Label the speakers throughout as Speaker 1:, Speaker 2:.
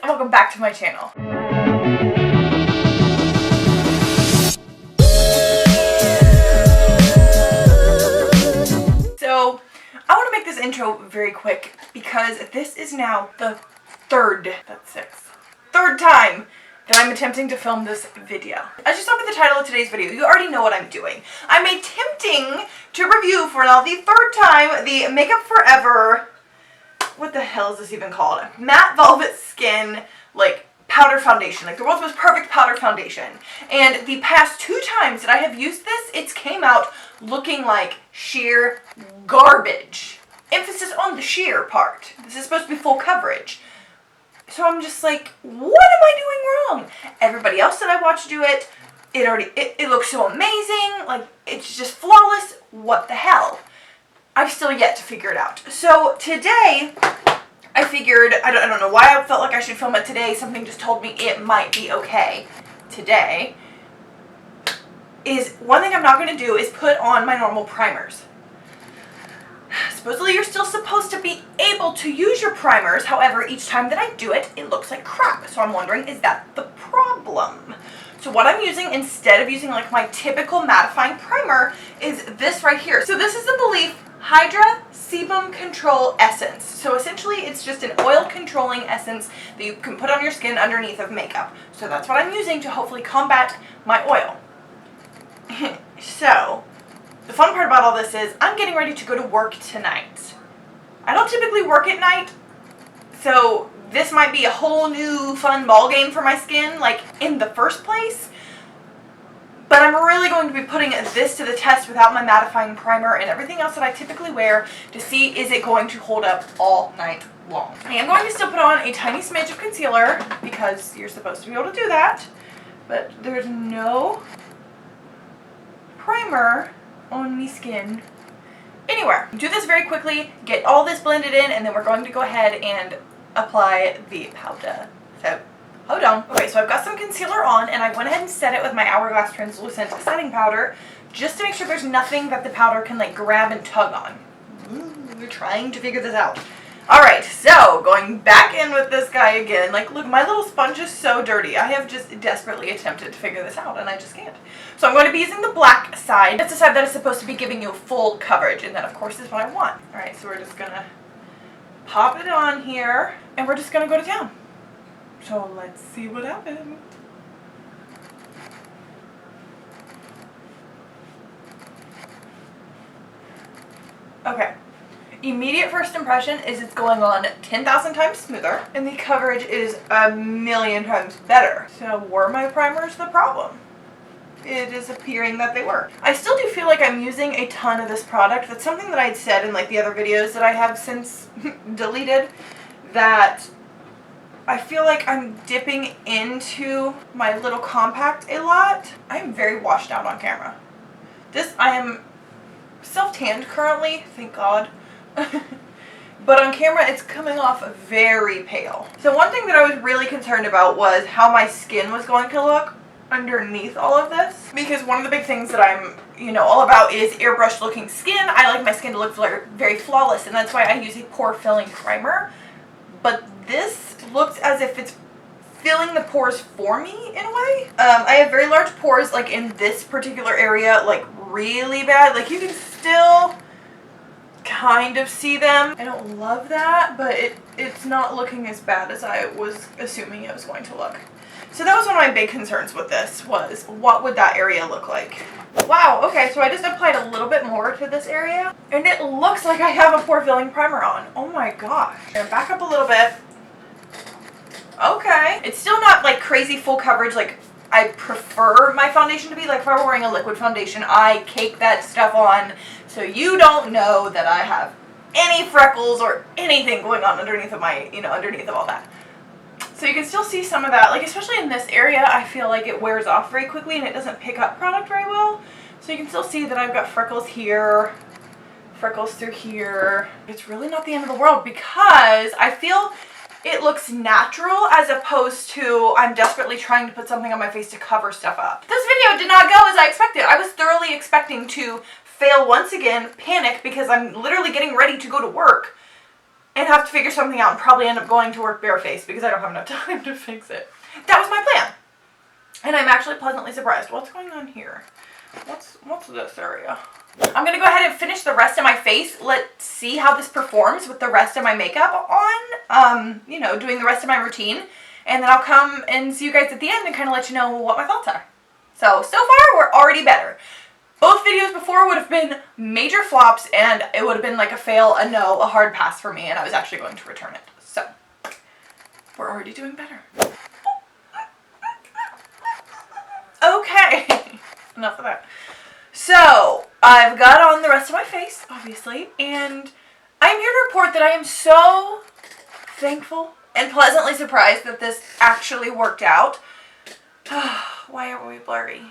Speaker 1: and welcome back to my channel. So, I want to make this intro very quick because this is now the third time that I'm attempting to film this video. As you saw by the title of today's video, you already know what I'm doing. I'm attempting to review for now the third time the Makeup Forever, what the hell is this even called? Matte Velvet Skin, like, powder foundation. Like, the world's most perfect powder foundation. And the past 2 times that I have used this, it's came out looking like sheer garbage. Emphasis on the sheer part. This is supposed to be full coverage. So I'm just like, what am I doing wrong? Everybody else that I watched do it, it looks so amazing. Like, it's just flawless. What the hell? I've still yet to figure it out. So today, I figured, I don't know why I felt like I should film it today. Something just told me it might be okay today. One thing I'm not going to do is put on my normal primers. Supposedly you're still supposed to be able to use your primers. However, each time that I do it, it looks like crap. So I'm wondering, is that the problem? So what I'm using instead of using like my typical mattifying primer is this right here. So this is the Belief Hydra Sebum Control Essence. So essentially it's just an oil controlling essence that you can put on your skin underneath of makeup. So that's what I'm using to hopefully combat my oil. So the fun part about all this is I'm getting ready to go to work tonight. I don't typically work at night, so this might be a whole new fun ball game for my skin, like in the first place. But I'm really going to be putting this to the test without my mattifying primer and everything else that I typically wear to see is it going to hold up all night long. I am going to still put on a tiny smidge of concealer because you're supposed to be able to do that. But there's no primer on my skin anywhere. Do this very quickly, get all this blended in, and then we're going to go ahead and apply the powder. So hold on. Okay, so I've got some concealer on, and I went ahead and set it with my Hourglass Translucent setting powder just to make sure there's nothing that the powder can like grab and tug on. We're trying to figure this out. Alright, so going back in with this guy again. Like, look, my little sponge is so dirty. I have just desperately attempted to figure this out, and I just can't. So I'm going to be using the black side. That's the side that is supposed to be giving you full coverage, and that, of course, is what I want. Alright, so we're just going to pop it on here, and we're just going to go to town. So let's see what happens. Okay. Immediate first impression is it's going on 10,000 times smoother, and the coverage is a million times better. So were my primers the problem? It is appearing that they were. I still do feel like I'm using a ton of this product. That's something that I'd said in like the other videos that I have since deleted, that I feel like I'm dipping into my little compact a lot. I'm very washed out on camera. I am self-tanned currently, thank God. But on camera it's coming off very pale. So one thing that I was really concerned about was how my skin was going to look underneath all of this, because one of the big things that I'm all about is airbrushed looking skin. I like my skin to look very flawless, and that's why I use a pore filling primer. But this looks as if it's filling the pores for me in a way. I have very large pores, like in this particular area, like really bad. Like you can still kind of see them. I don't love that, but it's not looking as bad as I was assuming it was going to look. So that was one of my big concerns with this, was what would that area look like? Wow, okay, so I just applied a little bit more to this area, and it looks like I have a pore filling primer on. Oh my gosh. I'm gonna back up a little bit. Okay. It's still not like crazy full coverage like I prefer my foundation to be. Like if I were wearing a liquid foundation, I cake that stuff on so you don't know that I have any freckles or anything going on underneath of my, underneath of all that. So you can still see some of that, like especially in this area, I feel like it wears off very quickly and it doesn't pick up product very well. So you can still see that I've got freckles here, freckles through here. It's really not the end of the world because I feel it looks natural as opposed to I'm desperately trying to put something on my face to cover stuff up. This video did not go as I expected. I was thoroughly expecting to fail once again, panic because I'm literally getting ready to go to work, and have to figure something out and probably end up going to work barefaced because I don't have enough time to fix it. That was my plan. And I'm actually pleasantly surprised. What's going on here? What's this area? I'm going to go ahead and finish the rest of my face. Let's see how this performs with the rest of my makeup on, you know, doing the rest of my routine. And then I'll come and see you guys at the end and kind of let you know what my thoughts are. So far, we're already better. Both videos before would have been major flops, and it would have been like a fail, a no, a hard pass for me, and I was actually going to return it. So, we're already doing better. Okay, enough of that. So, I've got on the rest of my face, obviously, and I'm here to report that I am so thankful and pleasantly surprised that this actually worked out. Why are we blurry?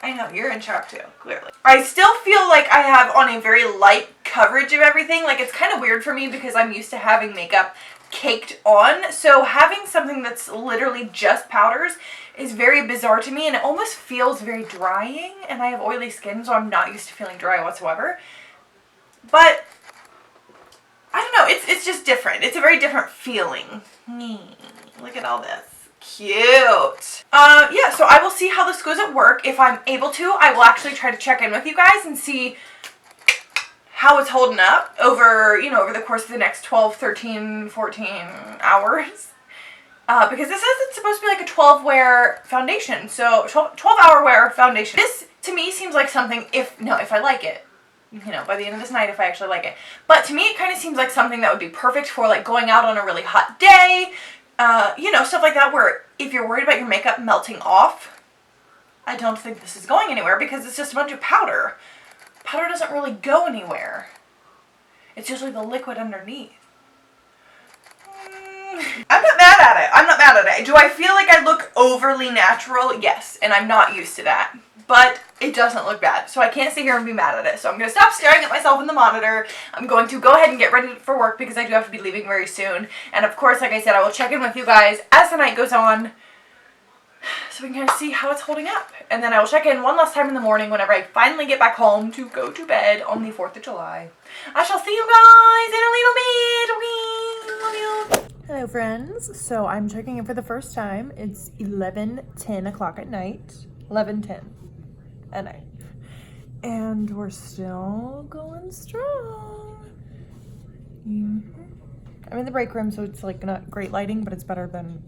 Speaker 1: I know, you're in shock too, clearly. I still feel like I have on a very light coverage of everything. Like, it's kind of weird for me because I'm used to having makeup caked on. So having something that's literally just powders is very bizarre to me, and it almost feels very drying. And I have oily skin, so I'm not used to feeling dry whatsoever. But I don't know, it's just different. It's a very different feeling. Look at all this. Cute. Yeah, so I will see how this goes at work. If I'm able to, I will actually try to check in with you guys and see how it's holding up over, you know, over the course of the next 12, 13, 14 hours. Because this says it's supposed to be like a 12-wear foundation. So 12-hour wear foundation. This, to me, seems like something, if I like it. You know, by the end of this night, if I actually like it. But to me, it kind of seems like something that would be perfect for, like, going out on a really hot day. You know, stuff like that where if you're worried about your makeup melting off, I don't think this is going anywhere because it's just a bunch of powder. Powder doesn't really go anywhere. It's usually the liquid underneath. I'm not mad at it. I'm not mad at it. Do I feel like I look overly natural? Yes, and I'm not used to that. But it doesn't look bad, so I can't sit here and be mad at it. So I'm going to stop staring at myself in the monitor. I'm going to go ahead and get ready for work because I do have to be leaving very soon. And of course, like I said, I will check in with you guys as the night goes on so we can kind of see how it's holding up. And then I will check in one last time in the morning whenever I finally get back home to go to bed on the 4th of July. I shall see you guys in a little bit. Love you. Hello, friends. So I'm checking in for the first time. It's 11:10 o'clock at night. 11:10. At night. And we're still going strong. I'm in the break room, so it's like not great lighting, but it's better than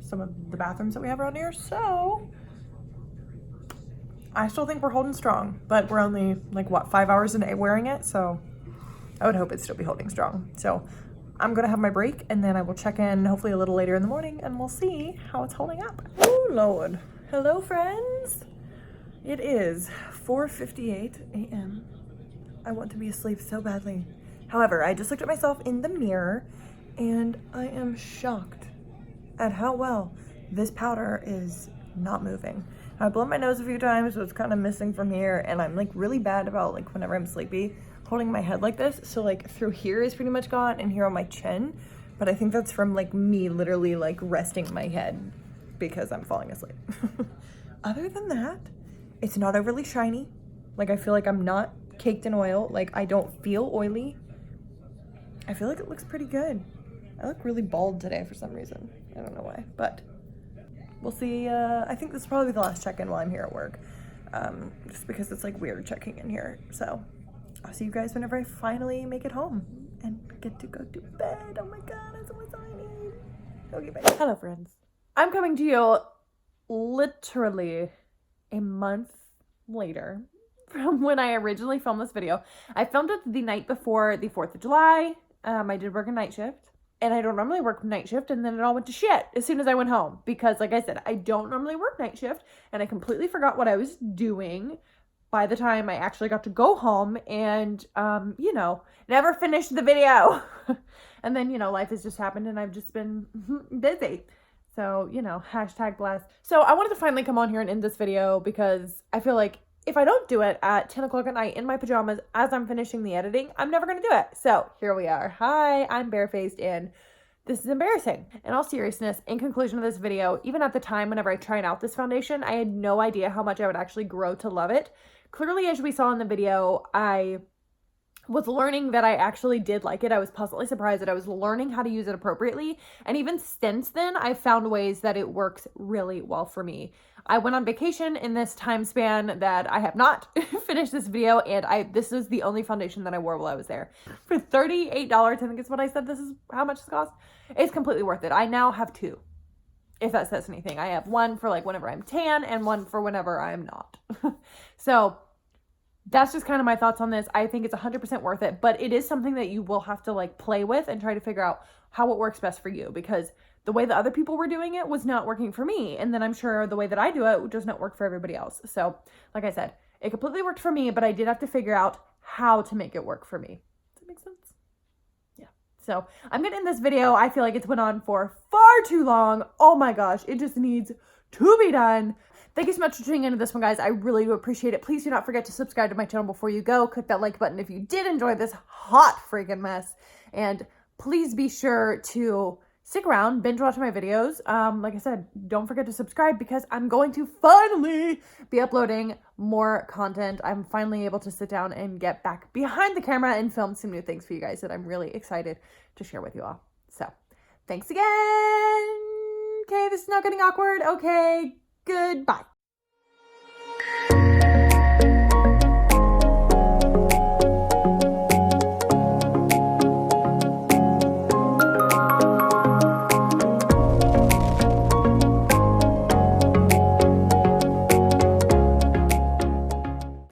Speaker 1: some of the bathrooms that we have around here. So I still think we're holding strong, but we're only like, what, 5 hours a day wearing it. So I would hope it'd still be holding strong. So I'm gonna have my break and then I will check in hopefully a little later in the morning and we'll see how it's holding up. Oh Lord. Hello, friends. It is 4:58 a.m. I want to be asleep so badly. However, I just looked at myself in the mirror and I am shocked at how well this powder is not moving. I've blown my nose a few times, so it's kind of missing from here, and I'm like really bad about, like, whenever I'm sleepy, holding my head like this. So like through here is pretty much gone and here on my chin, but I think that's from like me literally like resting my head because I'm falling asleep. Other than that, it's not overly shiny. Like, I feel like I'm not caked in oil. Like, I don't feel oily. I feel like it looks pretty good. I look really bald today for some reason. I don't know why, but we'll see. I think this will probably be the last check-in while I'm here at work. Just because it's like weird checking in here. So I'll see you guys whenever I finally make it home and get to go to bed. Oh my God, that's so exciting. Okay, bye. Hello, friends. I'm coming to you literally a month later from when I originally filmed this video. I filmed it the night before the 4th of July. I did work a night shift, and I don't normally work night shift, and then it all went to shit as soon as I went home because, like I said, I don't normally work night shift, and I completely forgot what I was doing by the time I actually got to go home and, you know, never finished the video. And then, you know, life has just happened, and I've just been busy. So, you know, hashtag blessed. So I wanted to finally come on here and end this video because I feel like if I don't do it at 10 o'clock at night in my pajamas as I'm finishing the editing, I'm never going to do it. So here we are. Hi, I'm barefaced and this is embarrassing. In all seriousness, in conclusion of this video, even at the time whenever I tried out this foundation, I had no idea how much I would actually grow to love it. Clearly, as we saw in the video, I
Speaker 2: was learning that I actually did like it. I was pleasantly surprised that I was learning how to use it appropriately. And even since then, I've found ways that it works really well for me. I went on vacation in this time span that I have not finished this video, and this is the only foundation that I wore while I was there. For $38, I think is what I said this is how much this cost. It's completely worth it. I now have two, if that says anything. I have one for like whenever I'm tan and one for whenever I'm not. So that's just kind of my thoughts on this. I think it's 100% worth it, but it is something that you will have to like play with and try to figure out how it works best for you, because the way that other people were doing it was not working for me. And then I'm sure the way that I do it does not work for everybody else. So like I said, it completely worked for me, but I did have to figure out how to make it work for me. Does that make sense? Yeah. So I'm going to end this video. I feel like it's went on for far too long. Oh my gosh. It just needs to be done. Thank you so much for tuning into this one, guys. I really do appreciate it. Please do not forget to subscribe to my channel before you go. Click that like button if you did enjoy this hot freaking mess. And please be sure to stick around, binge watch my videos. Like I said, don't forget to subscribe because I'm going to finally be uploading more content. I'm finally able to sit down and get back behind the camera and film some new things for you guys that I'm really excited to share with you all. So, thanks again. Okay, this is not getting awkward. Okay. Goodbye.